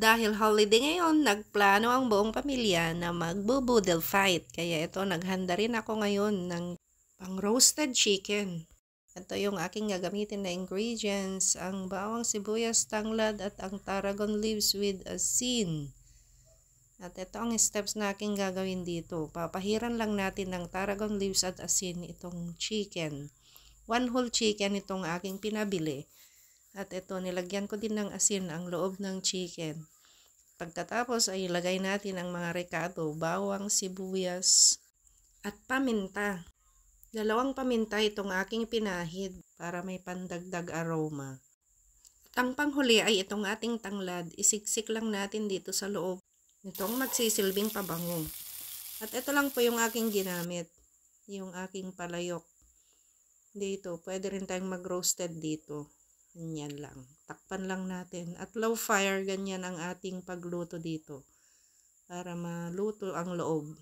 Dahil holiday ngayon, nagplano ang buong pamilya na magbo-boodle fight. Kaya ito, naghanda rin ako ngayon ng pang-roasted chicken. Ito yung aking gagamitin na ingredients, ang bawang sibuyas tanglad at ang tarragon leaves with asin. At ito ang steps na aking gagawin dito. Papahiran lang natin ng tarragon leaves at asin itong chicken. 1 whole chicken itong aking pinabili. At ito, nilagyan ko din ng asin ang loob ng chicken. Pagkatapos ay ilagay natin ang mga rekado, bawang, sibuyas, at paminta. 2 paminta itong aking pinahid para may pandagdag aroma. At ang panghuli ay itong ating tanglad, isiksik lang natin dito sa loob. Itong magsisilbing pabango. At ito lang po yung aking ginamit, yung aking palayok. Dito, pwede rin tayong mag-roasted dito. Ganyan lang. Takpan lang natin. At low fire, ganyan ang ating pagluto dito. Para maluto ang loob.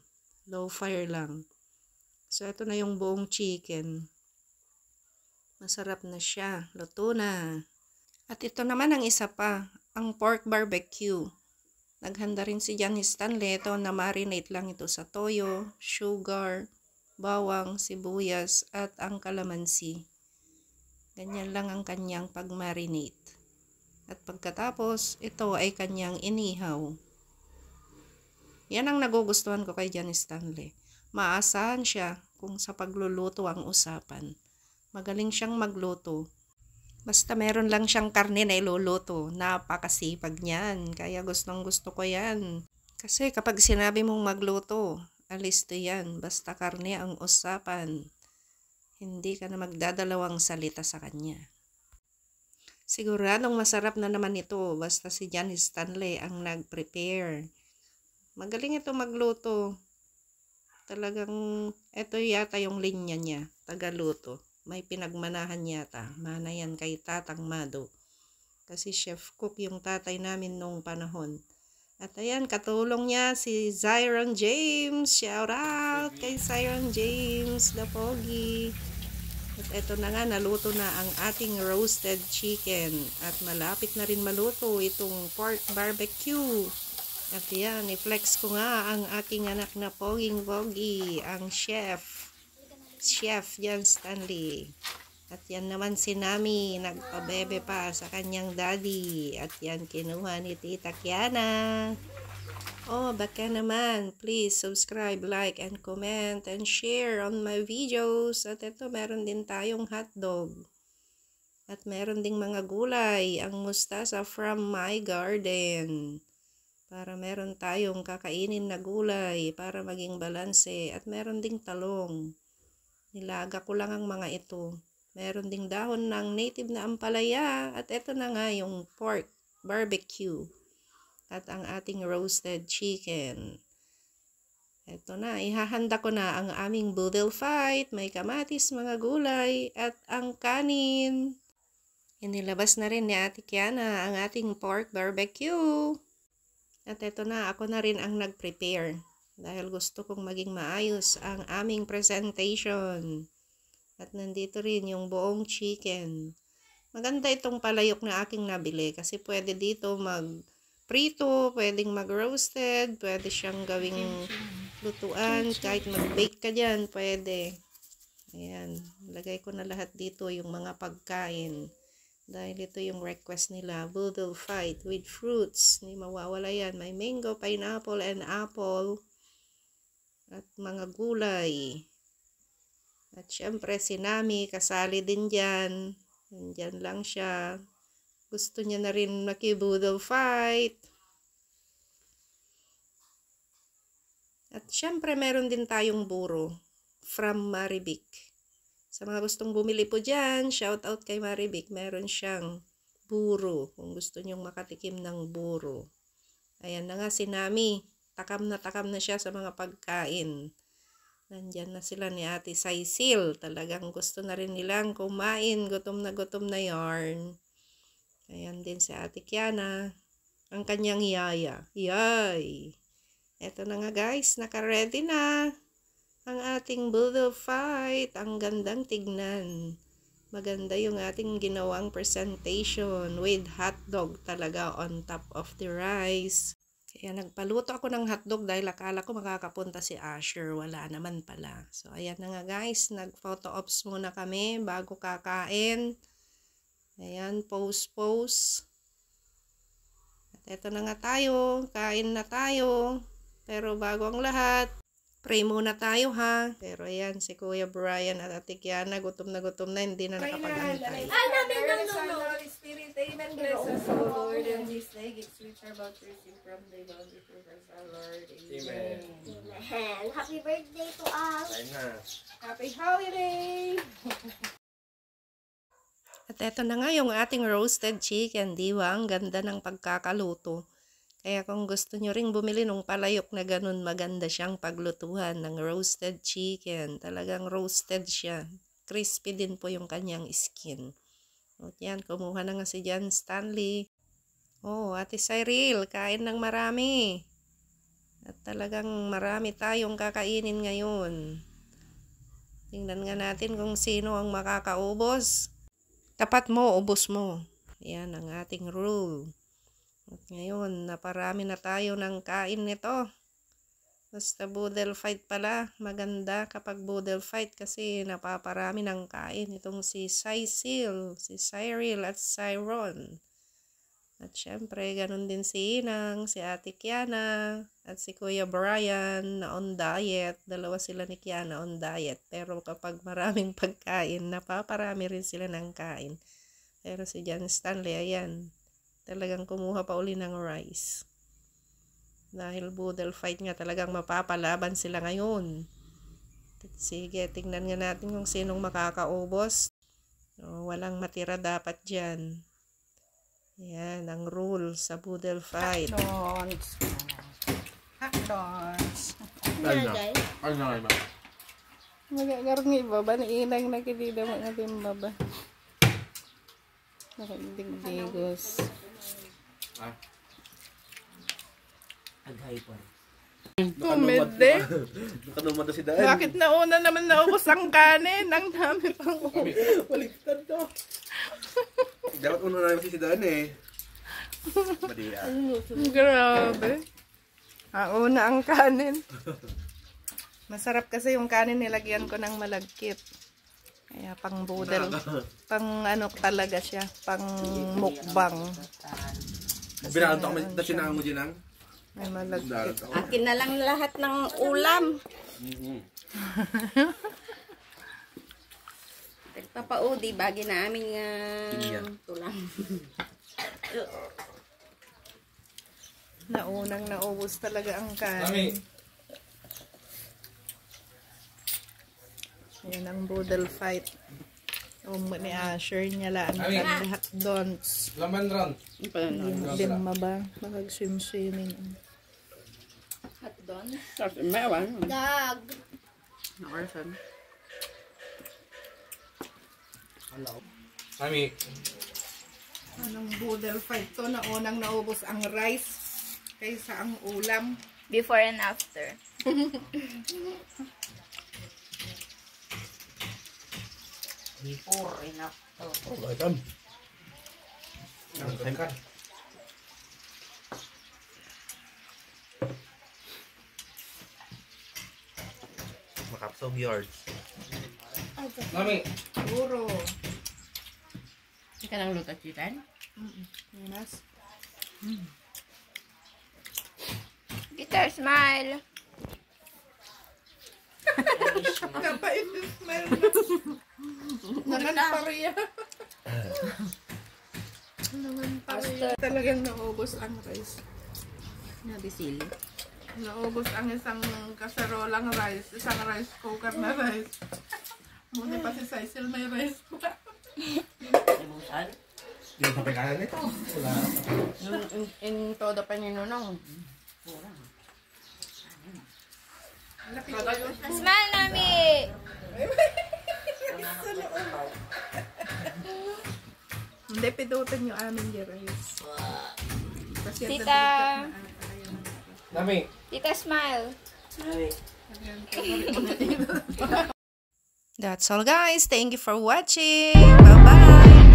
Low fire lang. So, ito na yung buong chicken. Masarap na siya. Luto na. At ito naman ang isa pa. Ang pork barbecue. Naghanda rin si Johnny Stanley. Ito, na-marinate lang ito sa toyo, sugar, bawang, sibuyas, at ang kalamansi. Ganyan lang ang kanyang pag-marinate. At pagkatapos, ito ay kanyang inihaw. Yan ang nagugustuhan ko kay Johnny Stanley. Maasahan siya kung sa pagluluto ang usapan. Magaling siyang magluto. Basta meron lang siyang karne na iluluto. Napakasipag niyan. Kaya gustong gusto ko yan. Kasi kapag sinabi mong magluto, alisto yan. Basta karne ang usapan. Hindi ka na magdadalawang salita sa kanya. Siguradong masarap na naman ito basta si Johnny Stanley ang nag-prepare. Magaling ito magluto. Talagang ito yata yung linya niya, tagaluto. May pinagmanahan yata. Mana yan kay Tatang Mado. Kasi chef cook yung tatay namin nung panahon. At ayan, katulong niya si Zyron James. Shout out kay Zyron James, the Pogi. At eto na nga, naluto na ang ating roasted chicken. At malapit na rin maluto itong pork barbecue. At yan, i-flex ko nga ang aking anak na poging-pogi, ang chef. Chef John Stanley. At yan naman si Nami, nagpabebe pa sa kanyang daddy. At yan, kinuha ni Tita Kiana. Oh, baka naman, please subscribe, like, and comment, and share on my videos. At ito, meron din tayong hotdog. At meron ding mga gulay, ang mustasa from my garden. Para meron tayong kakainin na gulay, para maging balanse. At meron ding talong. Nilaga ko lang ang mga ito. Meron ding dahon ng native na ampalaya. At ito na nga yung pork barbecue. At ang ating roasted chicken. Ito na, ihahanda ko na ang aming boodle fight. May kamatis, mga gulay, at ang kanin. Inilabas na rin ni Ate Kiana ang ating pork barbecue. At ito na, ako na rin ang nag-prepare. Dahil gusto kong maging maayos ang aming presentation. At nandito rin yung buong chicken. Maganda itong palayok na aking nabili kasi pwede dito prito, pwedeng mag-roasted, pwede siyang gawing lutuan, kahit mag-bake ka dyan, pwede. Ayan, lagay ko na lahat dito yung mga pagkain. Dahil ito yung request nila, boodle fight with fruits. Hindi mawawala yan. May mango, pineapple, and apple. At mga gulay. At syempre, si Nami, kasali din dyan. Nandyan lang siya. Gusto niya na rin maki-boodle fight. At syempre meron din tayong buro from Marivic. Sa mga gustong bumili po dyan, shout out kay Marivic. Meron siyang buro kung gusto nyong makatikim ng buro. Ayan na nga si Nami. Takam na siya sa mga pagkain. Nandyan na sila ni Ate Cecil. Talagang gusto na rin nilang kumain. Gutom na yarn. Ayan din si Ate Kiana. Ang kanyang yaya. Yay! Eto na nga guys. Naka-ready na ang ating boodle fight. Ang gandang tignan. Maganda yung ating ginawang presentation with hotdog talaga on top of the rice. Kaya nagpaluto ako ng hotdog dahil akala ko makakapunta si Asher. Wala naman pala. So, ayan na nga guys. Nag-photo ops muna kami bago kakain. Ayan, pose. At eto na nga tayo. Kain na tayo. Pero bago ang lahat, pray muna tayo ha. Pero ayan, si Kuya Brian at Ate Kiana, gutom na, hindi na nakapag-antay. Holy Spirit, amen. Bless us, O Lord, and this day gifts which are about to receive from the bountiful of our Lord. Amen. Amen. Happy birthday to us. Happy holiday! At eto na nga yung ating roasted chicken, diwa? Ang ganda ng pagkakaluto. Kaya kung gusto nyo ring bumili nung palayok na ganun, maganda siyang paglutuhan ng roasted chicken. Talagang roasted siya. Crispy din po yung kanyang skin. At yan, kumuha na nga si John Stanley. Oh, Ate Cyril, kain ng marami. At talagang marami tayong kakainin ngayon. Tingnan nga natin kung sino ang makakaubos. Tapat mo, ubos mo. Yan ang ating rule. At ngayon, naparami na tayo ng kain nito. Basta boodle fight pala. Maganda kapag boodle fight kasi napaparami ng kain. Itong si Cyril, at Cyron. At syempre, ganun din si Inang, si Ate Kiana, at si Kuya Brian na on diet. Dalawa sila ni Kiana on diet. Pero kapag maraming pagkain, napaparami rin sila ng kain. Pero si John Stanley, ayan. Talagang kumuha pa uli ng rice. Dahil boodle fight nga, talagang mapapalaban sila ngayon. Sige, tingnan nga natin kung sinong makakaubos. Walang matira dapat dyan. Yan, ang rule sa boodle fight. Hotdogs. Guys. Magagarong iba ba? Nainang nakikita mo natin baba. Nakikdigdigos. Aghay pa. Tumede. Nakanuma to si Daan. Bakit nauna naman naubos ang kanin? Ang dami pang Baliktad to. Dapat una namin si Daan eh. Madiya. Grabe. Ang una ang kanin. Masarap kasi yung kanin nilagyan ko ng malagkit. Kaya pang boodle. Pang ano talaga siya. Pang mukbang. Binaanto kami na sinaan mo dyan ang? May malagkit. Akin na lang lahat ng ulam. Nagpapaudi, bagi na aming tulang. Naunang naubos talaga ang kanin. Ayan ang boodle fight. Ni Asher niya lang ang lahat doon. Laman ron. Hindi maba. Makag-swimming. At doon? Mewan. Dag. Nakarsan. Mami. Anong boodle fight to? Naunang naubos ang rice kaysa ang ulam. Before and after. Before and after. Oh, welcome. Makapsog yards. Mami. Puro. Hindi ka nang luto chicken? Yes. Peter, smile. Kapait yung smile na. Naman pariya. Naman pariya. Talagang naubos ang rice. Nabisili. Naubos ang isang kaserolang rice. Isang rice cooker na rice. Muna pa si Cecil may rice pa. Imusan? Yung papikanan nito. Wala. In todo pa niya nunong. Kurang. Smile, Nami. Hindi, pidutan yung aming rice. Kasi ang Tita. dalikat na Mami. Tita, smile. That's all guys. Thank you for watching. Bye-bye.